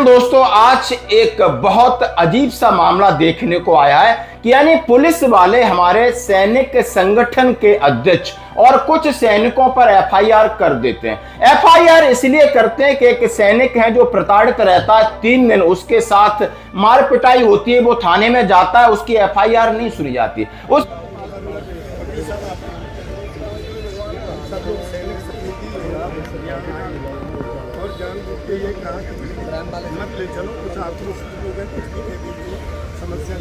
राम दोस्तों, आज एक बहुत अजीब सा मामला देखने को आया है कि यानी पुलिस वाले हमारे सैनिक संगठन के अध्यक्ष और कुछ सैनिकों पर एफआईआर कर देते हैं। एफआईआर इसलिए करते हैं कि एक सैनिक है जो प्रताड़ित रहता है 3 दिन, उसके साथ मार पिटाई होती है, वो थाने में जाता है, उसकी एफआईआर नहीं सुनी जाती। उस मत ले चलो, कुछ आपको समस्या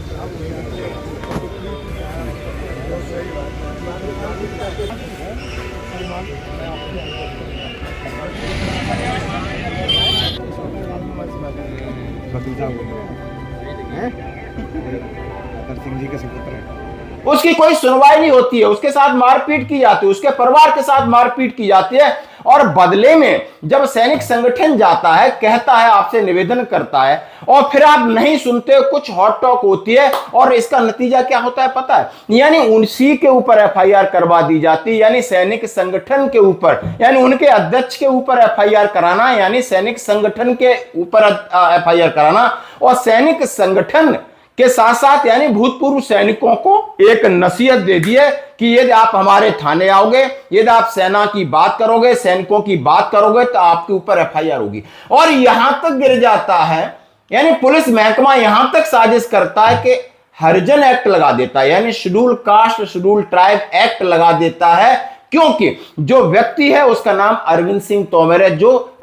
सिंह जी के सुपुत्र हैं। उसकी कोई सुनवाई नहीं होती है, उसके साथ मारपीट की जाती है, उसके परिवार के साथ मारपीट की जाती है। और बदले में जब सैनिक संगठन जाता है, कहता है, आपसे निवेदन करता है और फिर आप नहीं सुनते, कुछ हॉट टॉक होती है और इसका नतीजा क्या होता है पता है? यानी उसी के ऊपर एफआईआर करवा दी जाती है, यानी सैनिक संगठन के ऊपर, यानी उनके अध्यक्ष के ऊपर एफआईआर कराना, यानी सैनिक संगठन के ऊपर एफआईआर कराना। और सैनिक संगठन के साथ साथ यानी भूतपूर्व सैनिकों को एक नसीहत दे दी है कि यदि आप हमारे थाने आओगे, यदि आप सेना की बात करोगे, सैनिकों की बात करोगे, तो आपके ऊपर एफआईआर होगी। और यहां तक गिर जाता है, यानी पुलिस महकमा यहां तक साजिश करता है कि हरिजन एक्ट लगा देता है, यानी schedule caste schedule tribe act लगा देता है, क्योंकि जो व्यक्ति है उसका नाम अरविंद सिंह तोमर है, जो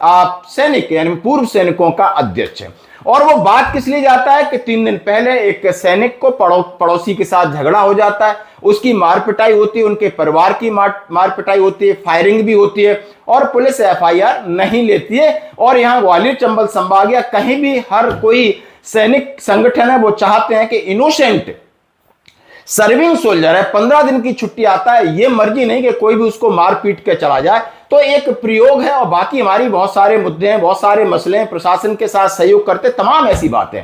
सैनिक यानी पूर्व सैनिकों का अध्यक्ष है। और वो बात किस लिए जाता है कि 3 दिन पहले एक सैनिक को पड़ोसी के साथ झगड़ा हो जाता है, उसकी मार पिटाई होती है, उनके परिवार की मार पिटाई होती है, फायरिंग भी होती है और पुलिस एफआईआर नहीं लेती है। और यहां ग्वालियर चंबल संभाग या कहीं भी हर कोई सैनिक संगठन है, वो चाहते हैं कि इनोसेंट सर्विंग सोल्जर है, 15 दिन की छुट्टी आता है, ये मर्जी नहीं कि कोई भी उसको मार पीट के चला जाए। तो एक प्रयोग है और बाकी हमारी बहुत सारे मुद्दे हैं, बहुत सारे मसले हैं, प्रशासन के साथ सहयोग करते, तमाम ऐसी बातें।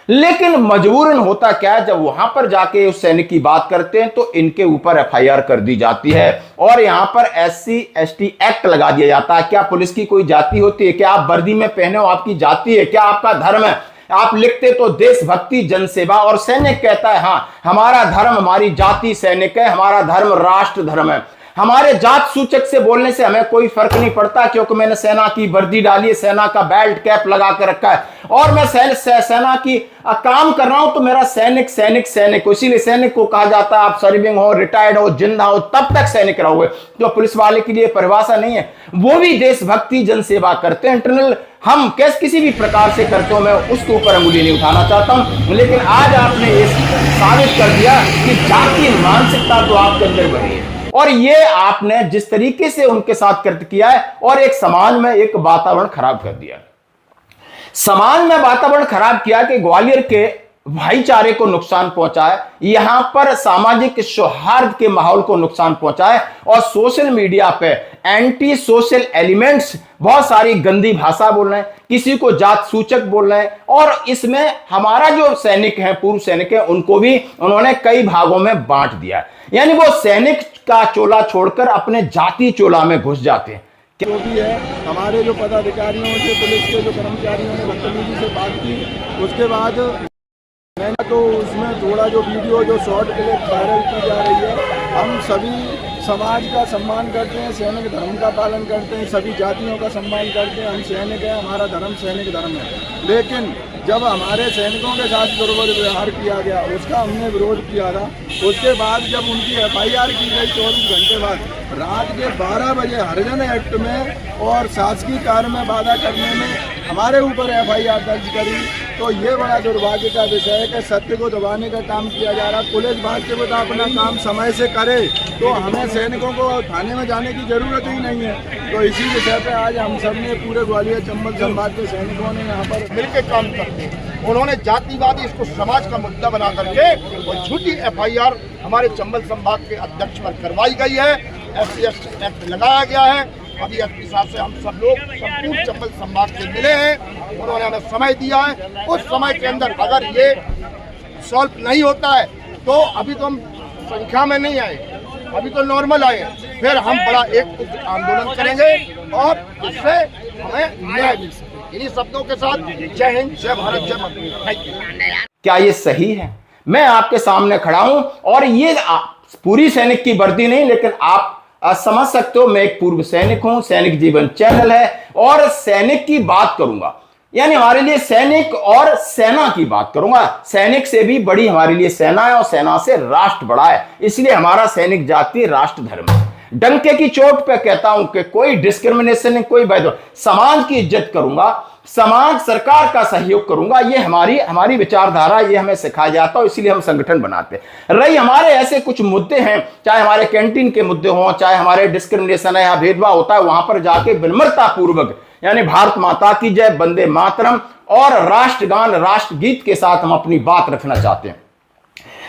लेकिन मजबूरन होता क्या है, जब वहां पर जाके उस सैनिक की बात करते हैं तो इनके ऊपर एफआईआर कर दी जाती है और यहां पर SC/ST एक्ट लगा दिया जाता है। क्या पुलिस की कोई जाति होती है? क्या आप वर्दी में पहने हो आपकी जाति है? क्या आपका धर्म है? आप लिखते तो देशभक्ति जनसेवा, और सैनिक कहता है हाँ, हमारा धर्म, हमारी जाति सैनिक है, हमारा धर्म राष्ट्र धर्म है। हमारे जात सूचक से बोलने से हमें कोई फर्क नहीं पड़ता, क्योंकि मैंने सेना की वर्दी डाली है, सेना का बेल्ट कैप लगा कर रखा है और मैं सेना की काम कर रहा हूं, तो मेरा सैनिक सैनिक सैनिक। इसीलिए सैनिक को कहा जाता है आप सर्विंग हो, रिटायर्ड हो, जिंदा हो, तब तक सैनिक रहोगे। जो पुलिस वाले के लिए परिभाषा नहीं है, वो भी देशभक्ति जनसेवा करते हैं। इंटरनल हम किसी भी प्रकार से करते हो, मैं उसके ऊपर अंगुली नहीं उठाना चाहता हूं, लेकिन आज आपने ये साबित कर दिया कि जातीय मानसिकता तो आपके अंदर बनी है और ये आपने जिस तरीके से उनके साथ कृत्य किया है और एक समाज में एक वातावरण खराब कर दिया। समाज में वातावरण खराब किया कि ग्वालियर के भाईचारे को नुकसान पहुंचा है, यहां पर सामाजिक सौहार्द के माहौल को नुकसान पहुंचा है और सोशल मीडिया पे एंटी सोशल एलिमेंट्स बहुत सारी गंदी भाषा बोल रहे हैं, किसी को जात सूचक बोल रहे हैं और इसमें हमारा जो सैनिक है, पूर्व सैनिक है, उनको भी उन्होंने कई भागों में बांट दिया। यानी वो सैनिक का चोला छोड़कर अपने जाति चोला में घुस जाते हैं। जो भी है, हमारे जो पदाधिकारियों से, पुलिस के जो कर्मचारियों ने बदतमीजी से बात की, उसके बाद मैंने तो उसमें थोड़ा जो वीडियो जो शॉर्ट क्लिप वायरल की जा रही है। हम सभी समाज का सम्मान करते हैं, सैनिक धर्म का पालन करते हैं, सभी जातियों का सम्मान करते हैं। हम सैनिक हैं, हमारा धर्म सैनिक धर्म है। लेकिन जब हमारे सैनिकों के साथ दुर्व्यवहार किया गया, उसका हमने विरोध किया था। उसके बाद जब उनकी एफआईआर की गई 24 घंटे बाद, रात के 12 बजे हरिजन एक्ट में और शासकीय कार्य में बाधा करने में हमारे ऊपर एफआईआर दर्ज करी। तो ये बड़ा दुर्भाग्य का विषय है कि सत्य को दबाने का काम किया जा रहा है। पुलिस बाकायदा अपना काम समय से करे तो हमें सैनिकों को थाने में जाने की जरूरत ही नहीं है। तो इसी विषय पे आज हम सब ने पूरे ग्वालियर चंबल संभाग के सैनिकों ने यहाँ पर मिलकर काम करते हैं। उन्होंने जातिवादी इसको समाज का मुद्दा बना करके और झूठी एफआईआर हमारे चंबल संभाग के अध्यक्ष पर करवाई गई है। SC/ST एक्ट लगाया गया है। अभी एसपी साहब से हम सब लोग संपूर्ण चंबल संभाग से मिले हैं, उन्होंने हमें समय दिया है। उस समय के अंदर अगर ये सॉल्व नहीं होता है तो अभी तो हम संख्या में नहीं आए, अभी तो नॉर्मल आए, फिर हम बड़ा एक आंदोलन करेंगे और इससे हमें न्याय मिल सके। इन्हीं शब्दों के साथ जय हिंद, जय भारत, जय माता। Thank you. क्या ये सही है? मैं आपके सामने खड़ा हूं और ये पूरी सैनिक की वर्दी नहीं, लेकिन आप समझ सकते हो मैं एक पूर्व सैनिक हूं, सैनिक जीवन चैनल है और सैनिक की बात करूंगा, यानी हमारे लिए सैनिक और सेना की बात करूंगा। सैनिक से भी बड़ी हमारे लिए सेना है और सेना से राष्ट्र बड़ा है, इसलिए हमारा सैनिक जाति राष्ट्र धर्म है। डंके की चोट पे कहता हूं कि कोई डिस्क्रिमिनेशन नहीं, कोई भेदभाव, समाज की इज्जत करूंगा, समाज सरकार का सहयोग करूंगा। ये हमारी विचारधारा, ये हमें सिखाया जाता है, इसीलिए हम संगठन बनाते हैं। रही हमारे ऐसे कुछ मुद्दे हैं, चाहे हमारे कैंटीन के मुद्दे हों, चाहे हमारे डिस्क्रिमिनेशन है या भेदभाव होता है, वहां पर जाके विनम्रता पूर्वक यानी भारत माता की जय, वंदे मातरम और राष्ट्रगान, राष्ट्रगीत के साथ हम अपनी बात रखना चाहते हैं।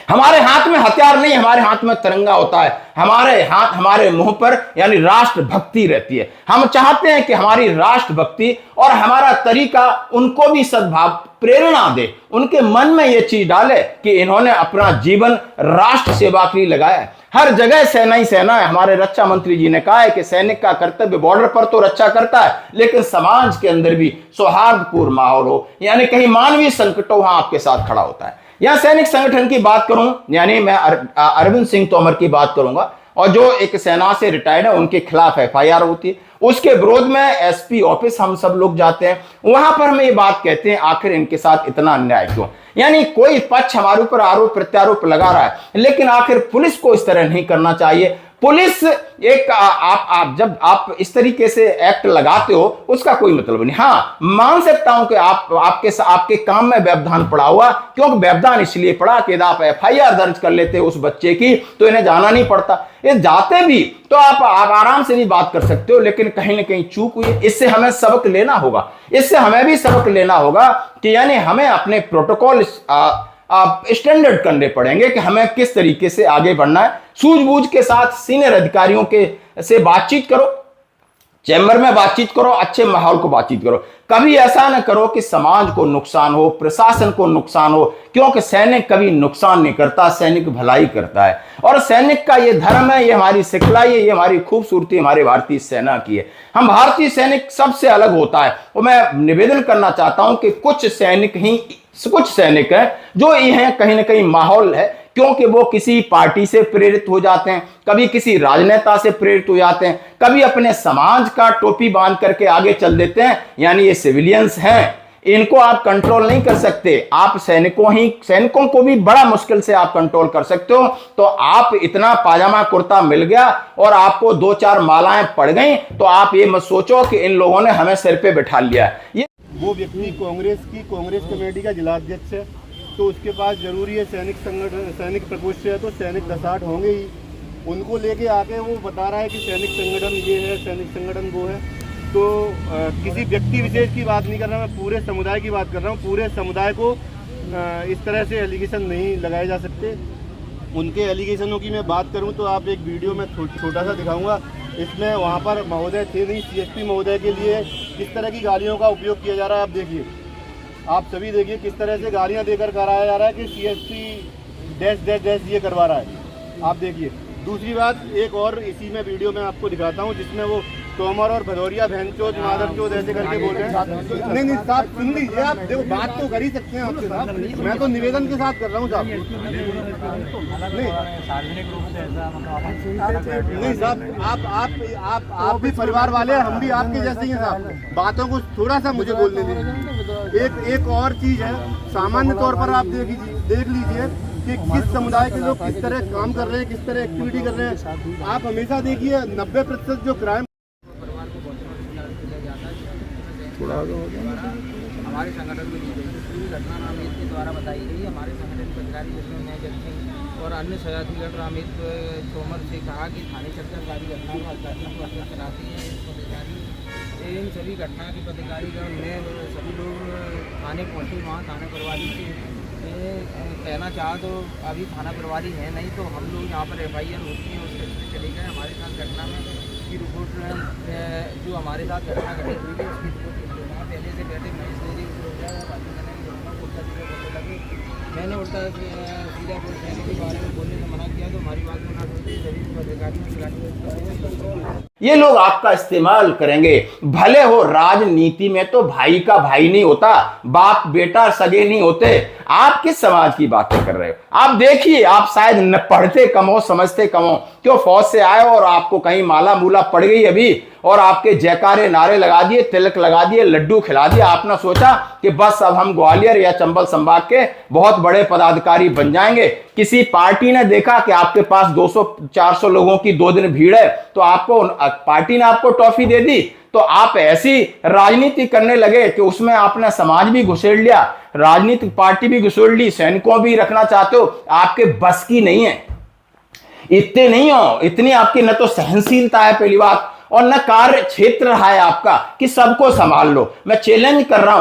हमारे हाथ में हथियार नहीं, हमारे हाथ में तिरंगा होता है, हमारे हाथ हमारे मुंह पर यानी राष्ट्र भक्ति रहती है। हम चाहते हैं कि हमारी राष्ट्र भक्ति और हमारा तरीका उनको भी सद्भाव प्रेरणा दे, उनके मन में यह चीज डाले कि इन्होंने अपना जीवन राष्ट्र सेवा के लिए लगाया है। हर जगह सेना ही सेना है। हमारे रक्षा मंत्री जी ने कहा है कि सैनिक का कर्तव्य बॉर्डर पर तो रक्षा करता है, लेकिन समाज के अंदर भी सौहार्दपूर्ण माहौल हो, यानी कहीं मानवीय संकट हो, वहां आपके साथ खड़ा होता है। यहां सैनिक संगठन की बात करूं, यानी मैं अरविंद सिंह तोमर की बात करूंगा, और जो एक सेना से रिटायर्ड है, उनके खिलाफ FIR होती है, उसके विरोध में SP ऑफिस हम सब लोग जाते हैं। वहां पर हम ये बात कहते हैं, आखिर इनके साथ इतना अन्याय क्यों? यानी कोई पक्ष हमारे ऊपर आरोप प्रत्यारोप लगा रहा है, लेकिन आखिर पुलिस को इस तरह नहीं करना चाहिए। पुलिस एक आप जब आप इस तरीके से एक्ट लगाते हो, उसका कोई मतलब नहीं। हाँ, मान सकता हूं कि आपके काम में व्यवधान पड़ा हुआ, क्योंकि व्यवधान इसलिए पड़ा कि यदि आप FIR दर्ज कर लेते उस बच्चे की, तो इन्हें जाना नहीं पड़ता। ये जाते भी तो आप आराम से भी बात कर सकते हो, लेकिन कहीं ना कहीं चूक हुई। इससे हमें सबक लेना होगा, इससे हमें भी सबक लेना होगा कि यानी हमें अपने प्रोटोकॉल स्टैंडर्ड करने पड़ेंगे कि हमें किस तरीके से आगे बढ़ना है। सूझबूझ के साथ सीनियर अधिकारियों से बातचीत करो, चैम्बर में बातचीत करो, अच्छे माहौल को बातचीत करो। कभी ऐसा ना करो कि समाज को नुकसान हो, प्रशासन को नुकसान हो, क्योंकि सैनिक कभी नुकसान नहीं करता, सैनिक भलाई करता है। और सैनिक का ये धर्म है, ये हमारी सिखलाई है, ये हमारी खूबसूरती हमारे भारतीय सेना की है। हम भारतीय सैनिक सबसे अलग होता है। और मैं निवेदन करना चाहता हूं कि कुछ सैनिक हैं जो ये कहीं ना कहीं माहौल है, क्योंकि वो किसी पार्टी से प्रेरित हो जाते हैं, कभी किसी राजनेता से प्रेरित हो जाते हैं, कभी अपने समाज का टोपी बांध करके आगे चल देते हैं। यानी ये सिविलियंस हैं, इनको आप कंट्रोल नहीं कर सकते। आप सैनिकों को भी बड़ा मुश्किल से आप कंट्रोल कर सकते हो। तो आप इतना पाजामा कुर्ता मिल गया और आपको 2-4 मालाएं पड़ गई, तो आप ये मत सोचो कि इन लोगों ने हमें सिर पे बिठा लिया। ये वो व्यक्ति कांग्रेस कमेटी का जिलाध्यक्ष है, तो उसके पास जरूरी है सैनिक प्रकोष्ठ है, तो सैनिक 10-8 होंगे ही। उनको लेके आके वो बता रहा है कि सैनिक संगठन ये है, सैनिक संगठन वो है। तो किसी व्यक्ति विशेष की बात नहीं कर रहा, मैं पूरे समुदाय की बात कर रहा हूँ। पूरे समुदाय को इस तरह से एलिगेशन नहीं लगाए जा सकते। उनके एलिगेशनों की मैं बात करूं तो आप एक वीडियो में छोटा सा दिखाऊंगा। इसमें वहां पर महोदय थे नहीं, CSP महोदय के लिए किस तरह की गालियों का उपयोग किया जा रहा है आप देखिए। आप सभी देखिए किस तरह से गालियां देकर कराया जा रहा है कि CSP डैश ये करवा रहा है। आप देखिए। दूसरी बात एक और इसी में वीडियो में आपको दिखाता हूँ, जिसमें वो तोमर और भदौरिया बहनचोद माधवचोद ऐसे करके बोल रहे हैं। नहीं साहब सुन लीजिए, आप देखो बात तो कर ही सकते हैं आपके साथ। मैं तो निवेदन के साथ कर रहा हूँ साहब। नहीं साहब, आप भी परिवार वाले हैं, हम भी आपके जैसे ही हैं साहब। बातों को थोड़ा सा मुझे बोलने दीजिए। एक और चीज है, सामान्य तौर पर आप देख लीजिए कि किस समुदाय के लोग किस तरह काम कर रहे हैं, किस तरह एक्टिविटी कर रहे हैं। आप हमेशा देखिए 90% जो क्राइम हमारे संगठन में पूरी घटना रामेत के द्वारा बताई गई। हमारे संगठन के अधिकारी जिसमें मैं जज सिंह और अन्य सजातीगढ़ रामेत तोमर से कहा कि थाने चलकर सारी घटना का अध्ययन कराती है अधिकारी। इन सभी घटना के पदाधिकारीगण में सभी लोग थाने पहुँचे। वहाँ थाना प्रभारी से कहना चाहा तो अभी थाना प्रभारी है नहीं, तो हम लोग यहाँ पर FIR होती है उसके चले गए। हमारे साथ घटना में की रिपोर्ट जो हमारे साथ घटना घटित हुई है उसकी रिपोर्ट पहले से बैठे मजिस्ट्रेट मैंने उल्टा सीधा के बारे में बोलने से मना किया, तो हमारी बात में ना सुनते सभी अधिकारियों की ये लोग आपका इस्तेमाल करेंगे। भले हो राजनीति में तो भाई का भाई नहीं होता, बाप बेटा सगे नहीं होते। आप किस समाज की बातें कर रहे हो? आप देखिए, आप शायद न पढ़ते कम हो, समझते कम हो। क्यों फौज से आए और आपको कहीं माला मूला पड़ गई अभी और आपके जयकारे नारे लगा दिए, तिलक लगा दिए, लड्डू खिला दिया, आपने सोचा कि बस अब हम ग्वालियर या चंबल संभाग के बहुत बड़े पदाधिकारी बन जाएंगे। किसी पार्टी ने देखा कि आपके पास 200-400 लोगों की 2 दिन भीड़ है तो आपको पार्टी ने आपको टॉफी दे दी, तो आप ऐसी राजनीति करने लगे कि उसमें आपने समाज भी घुसेड़ लिया, राजनीतिक पार्टी भी घुसेड़ ली, सैनिकों भी रखना चाहते हो। आपके बस की नहीं है, इतने नहीं हो, इतनी आपकी न तो सहनशीलता है पहली बात, और न कार्य क्षेत्र रहा है आपका कि सबको संभाल लो। मैं चैलेंज कर रहा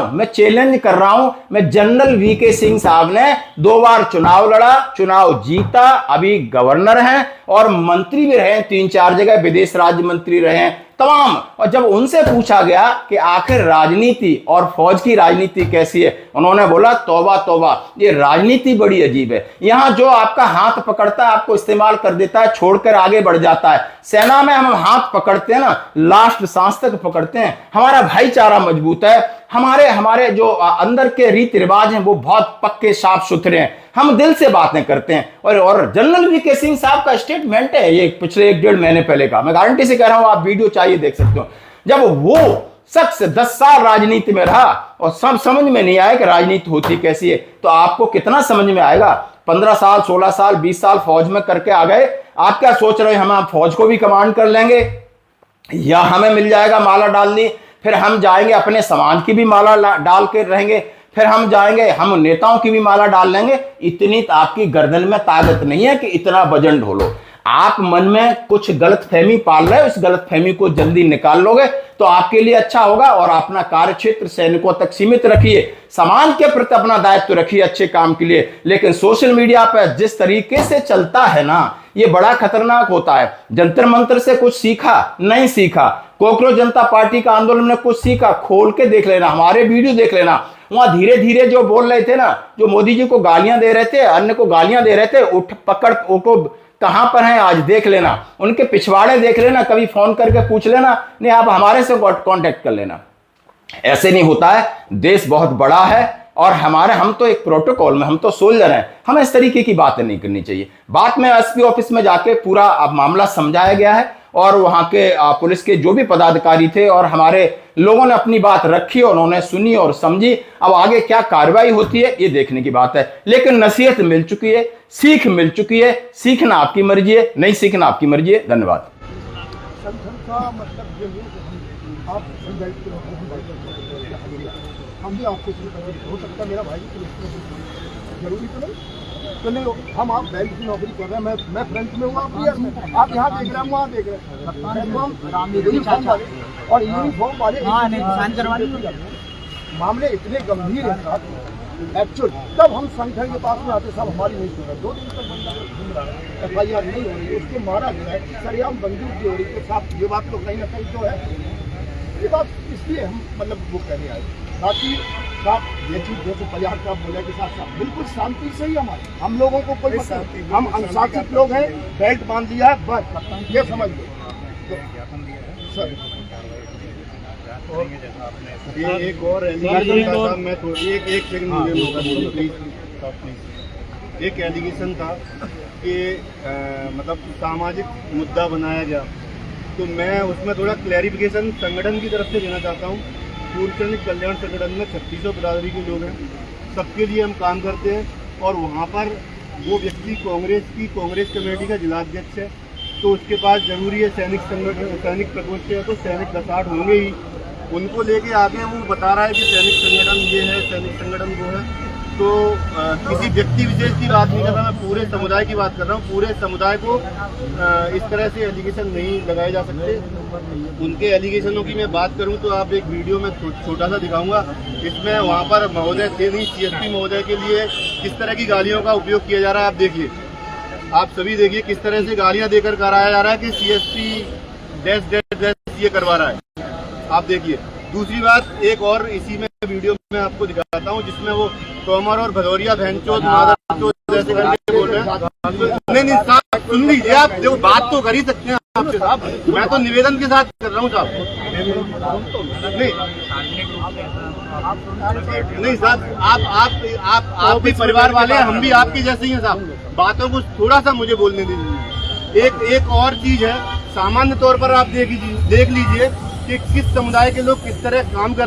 हूं, मैं जनरल वीके सिंह साहब ने 2 बार चुनाव लड़ा, चुनाव जीता, अभी गवर्नर हैं और मंत्री भी रहे, 3-4 जगह विदेश राज्य मंत्री रहे हैं तमाम। और जब उनसे पूछा गया कि आखिर राजनीति और फौज की राजनीति कैसी है, उन्होंने बोला तौबा तौबा, ये राजनीति बड़ी अजीब है। यहां जो आपका हाथ पकड़ता है आपको इस्तेमाल कर देता है, छोड़कर आगे बढ़ जाता है। सेना में हम हाथ पकड़ते हैं ना, लास्ट सांस तक पकड़ते हैं। हमारा भाईचारा मजबूत है, हमारे जो अंदर के रीति रिवाज हैं वो बहुत पक्के साफ सुथरे हैं, हम दिल से बातें करते हैं। और जनरल वीके सिंह साहब का स्टेटमेंट है ये पिछले 1-1.5 महीने पहले का, मैं गारंटी से कह रहा हूं, आप वीडियो चाहिए देख सकते हो। जब वो शख्स 10 साल राजनीति में रहा और सब समझ में नहीं आया कि राजनीति होती कैसी है, तो आपको कितना समझ में आएगा? 15 साल, 16 साल, 20 साल फौज में करके आ गए, आप क्या सोच रहे हैं हम फौज को भी कमांड कर लेंगे या हमें मिल जाएगा माला डालनी, फिर हम जाएंगे अपने समाज की भी माला डाल के रहेंगे, फिर हम जाएंगे हम नेताओं की भी माला डाल लेंगे। इतनी आपकी गर्दन में ताकत नहीं है कि इतना वजन ढोलो। आप मन में कुछ गलतफहमी पाल रहे हो, इस गलतफहमी को जल्दी निकाल लोगे तो आपके लिए अच्छा होगा। और अपना कार्यक्षेत्र सैनिकों तक सीमित रखिए, समाज के प्रति अपना दायित्व रखिए अच्छे काम के लिए। लेकिन सोशल मीडिया पर जिस तरीके से चलता है ना, ये बड़ा खतरनाक होता है। जंतर मंत्र से कुछ सीखा नहीं सीखा, कोकरोच जनता पार्टी का आंदोलन में कुछ सीखा, खोल के देख लेना, हमारे वीडियो देख लेना। वहां धीरे धीरे जो बोल रहे थे ना, जो मोदी जी को गालियां दे रहे थे, अन्य को गालियां दे रहे थे, उठ पकड़ उनको कहां पर हैं आज देख लेना, उनके पिछवाड़े देख लेना, कभी फोन करके पूछ लेना, नहीं आप हमारे से कांटेक्ट कर लेना। ऐसे नहीं होता है, देश बहुत बड़ा है और हम तो एक प्रोटोकॉल में, हम तो सोल्जर हैं, हमें इस तरीके की बातें नहीं करनी चाहिए। बात में एसपी ऑफिस में जाके पूरा अब मामला समझाया गया है और वहां के पुलिस के जो भी पदाधिकारी थे और हमारे लोगों ने अपनी बात रखी और उन्होंने सुनी और समझी। अब आगे क्या कार्रवाई होती है ये देखने की बात है, लेकिन नसीहत मिल चुकी है, सीख मिल चुकी है। सीखना आपकी मर्जी है, नहीं सीखना आपकी मर्जी है। धन्यवाद। हम भी आपको हो सकता है मेरा भाई जरूरी तो नहीं हम आप बैंक की नौकरी कर रहे हैं, मैं फ्रंट में हूँ, आप यहाँ देख रहे हैं, वहाँ देख रहे हैं, और यूनिफॉर्म वाले मामले इतने गंभीर हैं एक्चुअल, तब हम संगठन के पास में आते साहब हमारी नहीं सुन रहे। 2 दिन तक बंदा घूम रहा है, FIR नहीं हो रही, उसको मारा गया है, सरेआम बंदूक की हो रही है साहब। ये बात तो कहीं ना कहीं तो है, ये बात इसलिए हम मतलब वो कहने आए ताकि साहब ये चीज़ जैसे परिवार का बोले के साथ साथ बिल्कुल शांति से ही हम लोगों को कोई शांति, हम अनुशासित लोग हैं, बेल्ट बांध लिया है बस, ये समझ लो सर। ये एक और एलिगेशन था, मैं थोड़ी एक सेकंड मुझे मौका दीजिए प्लीज। एक एलिगेशन था कि मतलब सामाजिक मुद्दा बनाया गया, तो मैं उसमें थोड़ा क्लैरिफिकेशन संगठन की तरफ से देना चाहता हूँ। पूर्व सैनिक कल्याण संगठन में 3600 बिरादरी के लोग हैं, सबके लिए हम काम करते हैं और वहाँ पर वो व्यक्ति कांग्रेस कमेटी का जिलाध्यक्ष है, तो उसके पास जरूरी है सैनिक संगठन, सैनिक प्रकोष्ठ है, तो सैनिक 10-8 होंगे ही। उनको लेके आगे वो बता रहा है कि सैनिक संगठन ये है, सैनिक संगठन वो है। तो किसी व्यक्ति विशेष की बात नहीं कर रहा, मैं पूरे समुदाय की बात कर रहा हूँ। पूरे समुदाय को इस तरह से एलिगेशन नहीं लगाए जा सकते। उनके एलिगेशनों की मैं बात करूं तो आप एक वीडियो में छोटा सा दिखाऊंगा, इसमें वहां पर महोदय थे नहीं, CSP महोदय के लिए किस तरह की गालियों का उपयोग किया जा रहा है। आप देखिए, आप सभी देखिए किस तरह से गालियां देकर कराया जा रहा है कि CSP डैश ये करवा रहा है। आप देखिए। दूसरी बात एक और इसी में वीडियो में आपको दिखाता हूं, जिसमें वो तोमर और भदौरिया बहनचोद मादरचोद जैसे करके बोल रहे हैं। नहीं साहब सुन लीजिए, आप देखो बात तो कर ही सकते हैं। आपसे साहब, मैं तो निवेदन के साथ कर रहा हूँ साहब। नहीं साहब, आप भी परिवार वाले हैं, हम भी आपके जैसे ही हैं साहब। बातों को थोड़ा सा मुझे बोलने दीजिए। एक और चीज है, सामान्य तौर पर आप देख लीजिए कि किस समुदाय के लोग किस तरह काम कर